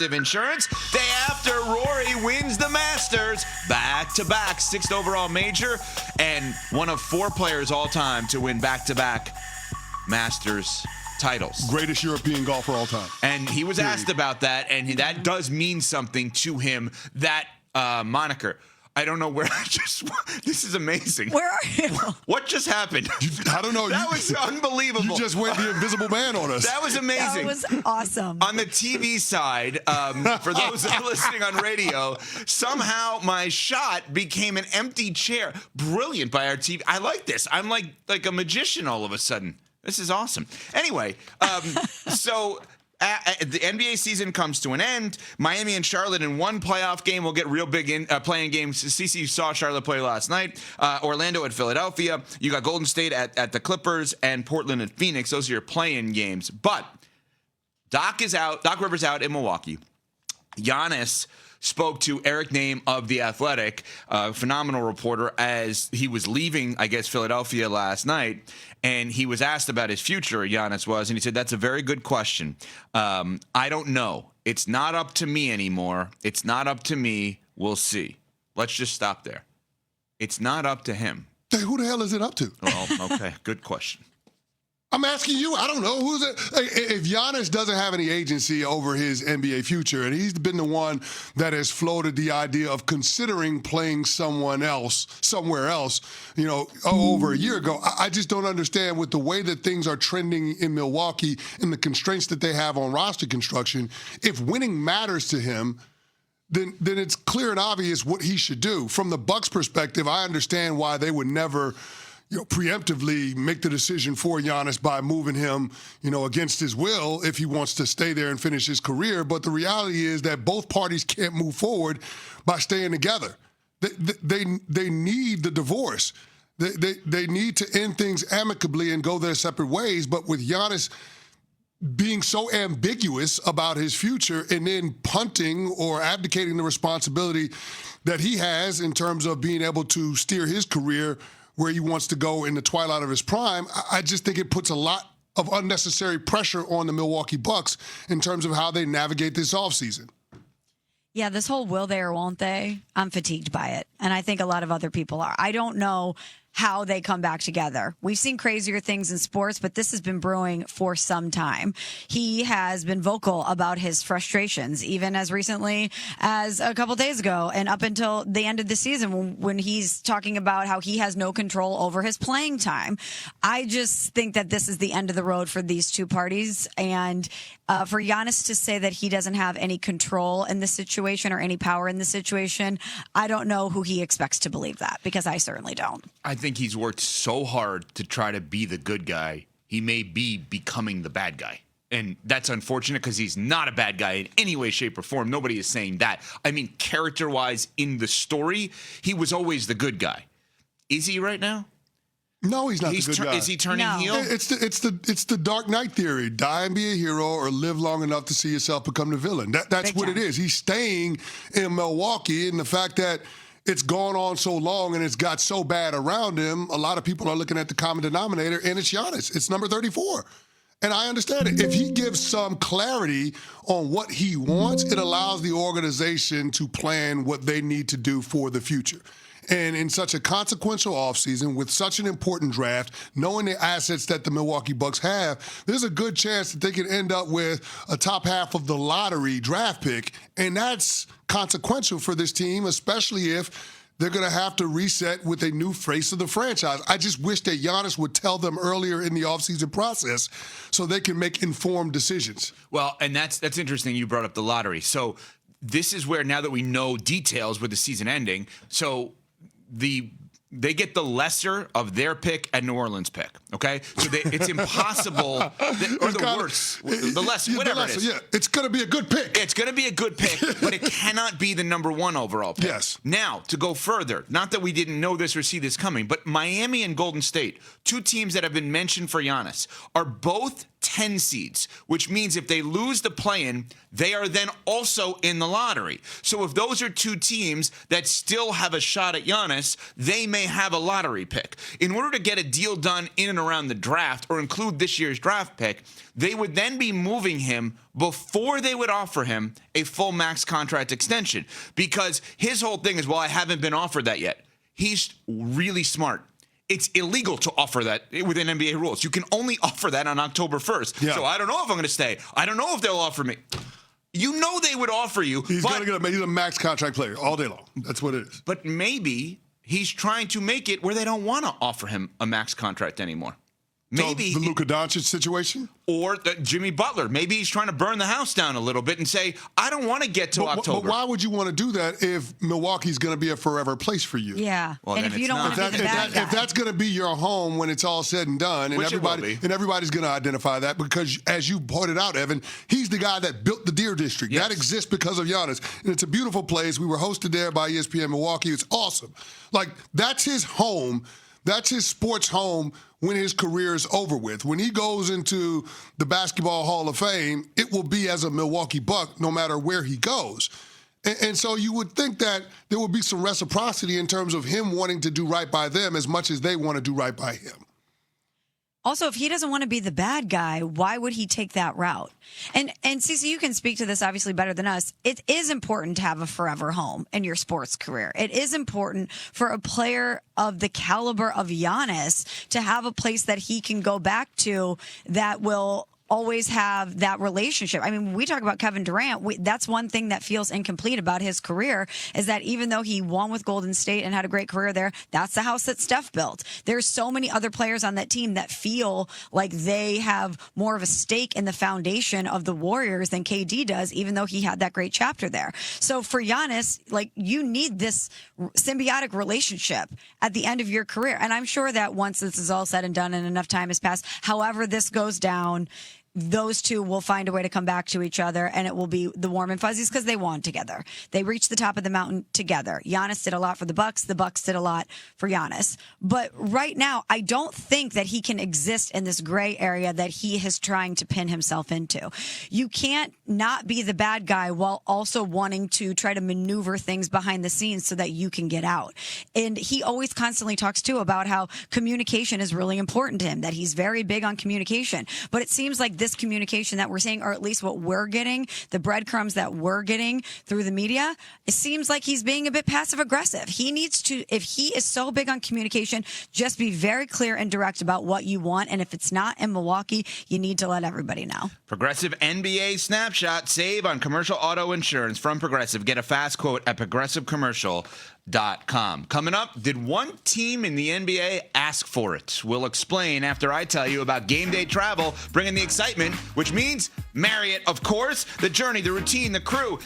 Insurance. Day after Rory wins the Masters, back-to-back 6th overall major, and one of 4 players all time to win back-to-back Masters titles. Greatest European golfer all time. And he was asked about that, and that does mean something to him, that moniker. I don't know where I just... This is amazing. Where are you? What just happened? I don't know. That was unbelievable. You just went the invisible man on us. That was amazing. That was awesome. On the TV side, for those that are listening on radio, somehow my shot became an empty chair. Brilliant by our TV. I like this. I'm like a magician all of a sudden. This is awesome. Anyway, so... the NBA season comes to an end. Miami and Charlotte in one playoff game will get real big playing games. CC saw Charlotte play last night. Orlando at Philadelphia. You got Golden State at the Clippers and Portland at Phoenix. Those are your play-in games. But Doc is out. Doc Rivers out in Milwaukee. Giannis spoke to Eric Nehm of The Athletic, a phenomenal reporter, as he was leaving, I guess, Philadelphia last night. And he was asked about his future, Giannis was, and he said, that's a very good question. I don't know. It's not up to me anymore. It's not up to me. We'll see. Let's just stop there. It's not up to him. Hey, who the hell is it up to? Well, okay, good question. I'm asking you. I don't know. Who's it? If Giannis doesn't have any agency over his NBA future, and he's been the one that has floated the idea of considering playing somewhere else, over a year ago, I just don't understand with the way that things are trending in Milwaukee and the constraints that they have on roster construction. If winning matters to him, then it's clear and obvious what he should do. From the Bucks' perspective, I understand why they would never preemptively make the decision for Giannis by moving him, against his will if he wants to stay there and finish his career. But the reality is that both parties can't move forward by staying together. They need the divorce. They need to end things amicably and go their separate ways. But with Giannis being so ambiguous about his future and then punting or abdicating the responsibility that he has in terms of being able to steer his career where he wants to go in the twilight of his prime, I just think it puts a lot of unnecessary pressure on the Milwaukee Bucks in terms of how they navigate this offseason. Yeah, this whole will they or won't they, I'm fatigued by it. And I think a lot of other people are. I don't know how they come back together. We've seen crazier things in sports, but this has been brewing for some time. He has been vocal about his frustrations, even as recently as a couple days ago and up until the end of the season when he's talking about how he has no control over his playing time. I just think that this is the end of the road for these two parties. And for Giannis to say that he doesn't have any control in the situation or any power in the situation, I don't know who he expects to believe that, because I certainly don't. I think he's worked so hard to try to be the good guy, he may be becoming the bad guy. And that's unfortunate because he's not a bad guy in any way, shape, or form. Nobody is saying that. I mean, character-wise in the story, he was always the good guy. Is he right now? No, he's not the good guy. Is he turning heel? It's the Dark Knight theory. Die and be a hero, or live long enough to see yourself become the villain. That's what it is. He's staying in Milwaukee, and the fact that it's gone on so long and it's got so bad around him, a lot of people are looking at the common denominator, and it's Giannis. It's number 34. And I understand it. If he gives some clarity on what he wants, it allows the organization to plan what they need to do for the future. And in such a consequential offseason with such an important draft, knowing the assets that the Milwaukee Bucks have, there's a good chance that they could end up with a top half of the lottery draft pick. And that's consequential for this team, especially if they're going to have to reset with a new face of the franchise. I just wish that Giannis would tell them earlier in the offseason process so they can make informed decisions. Well, and that's interesting you brought up the lottery. So this is where, now that we know details with the season ending, so they get the lesser of their pick and New Orleans pick, okay? So it's impossible, or the worse, the lesser, whatever it is. Yeah, it's going to be a good pick. It's going to be a good pick, but it cannot be the number one overall pick. Yes. Now, to go further, not that we didn't know this or see this coming, but Miami and Golden State, two teams that have been mentioned for Giannis, are both 10 seeds, which means if they lose the play-in, they are then also in the lottery. So if those are two teams that still have a shot at Giannis, they may have a lottery pick. In order to get a deal done in and around the draft or include this year's draft pick, they would then be moving him before they would offer him a full max contract extension, because his whole thing is, well, I haven't been offered that yet. He's really smart. It's illegal to offer that within NBA rules. You can only offer that on October 1st. Yeah. So I don't know if I'm going to stay. I don't know if they'll offer me. You know they would offer you. He's a max contract player all day long. That's what it is. But maybe he's trying to make it where they don't want to offer him a max contract anymore. Maybe the Luka Doncic situation? Or Jimmy Butler. Maybe he's trying to burn the house down a little bit and say, I don't want to get to October. But why would you want to do that if Milwaukee's going to be a forever place for you? Yeah. Well, and if you don't want to be the bad guy. If that's going to be your home when it's all said and done, and everybody's going to identify that, because as you pointed out, Evan, he's the guy that built the Deer District. Yes. That exists because of Giannis. And it's a beautiful place. We were hosted there by ESPN Milwaukee. It's awesome. Like, that's his home. That's his sports home when his career is over with. When he goes into the Basketball Hall of Fame, it will be as a Milwaukee Buck no matter where he goes. And so you would think that there would be some reciprocity in terms of him wanting to do right by them as much as they want to do right by him. Also, if he doesn't want to be the bad guy, why would he take that route? And Cece, you can speak to this obviously better than us. It is important to have a forever home in your sports career. It is important for a player of the caliber of Giannis to have a place that he can go back to that will always have that relationship. I mean, when we talk about Kevin Durant, that's one thing that feels incomplete about his career, is that even though he won with Golden State and had a great career there, that's the house that Steph built. There's so many other players on that team that feel like they have more of a stake in the foundation of the Warriors than KD does, even though he had that great chapter there. So for Giannis, like, you need this symbiotic relationship at the end of your career. And I'm sure that once this is all said and done and enough time has passed, however this goes down, those two will find a way to come back to each other, and it will be the warm and fuzzies because they won together. They reached the top of the mountain together. Giannis did a lot for the Bucks. The Bucks did a lot for Giannis. But right now, I don't think that he can exist in this gray area that he is trying to pin himself into. You can't not be the bad guy while also wanting to try to maneuver things behind the scenes so that you can get out. And he always constantly talks, too, about how communication is really important to him, that he's very big on communication. But it seems like this communication that we're seeing, or at least what we're getting, the breadcrumbs that we're getting through the media, it seems like he's being a bit passive aggressive. He needs to, if he is so big on communication, just be very clear and direct about what you want. And if it's not in Milwaukee, you need to let everybody know. Progressive NBA Snapshot. Save on commercial auto insurance from Progressive. Get a fast quote at progressivecommercial.com. Coming up, did one team in the NBA ask for it? We'll explain after I tell you about game day travel, bringing the excitement, which means Marriott, of course, the journey, the routine, the crew.